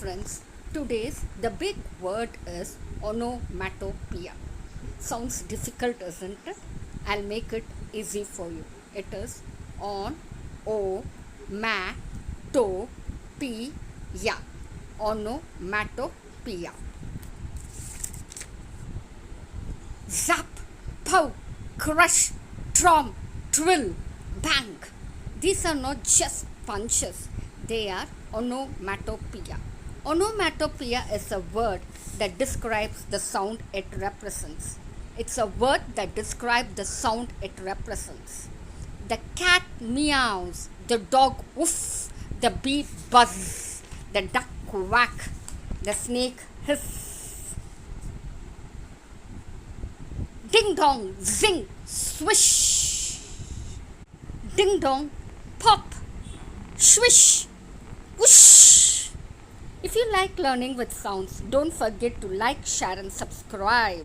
friends, today's the big word is onomatopoeia. Sounds difficult, isn't it? I'll make it easy for you. It is on o ma to p ya. Onomatopoeia. Zap, pow, crush, trom, twill, bang. These are not just punches, they are onomatopoeia. Onomatopoeia is a word that describes the sound it represents. It's a word that describes the sound it represents. The cat meows, the dog woof, the bee buzz, the duck quack, the snake hiss. Ding dong, zing, swish. Ding dong, pop, swish, whoosh. If you like learning with sounds, don't forget to like, share and subscribe.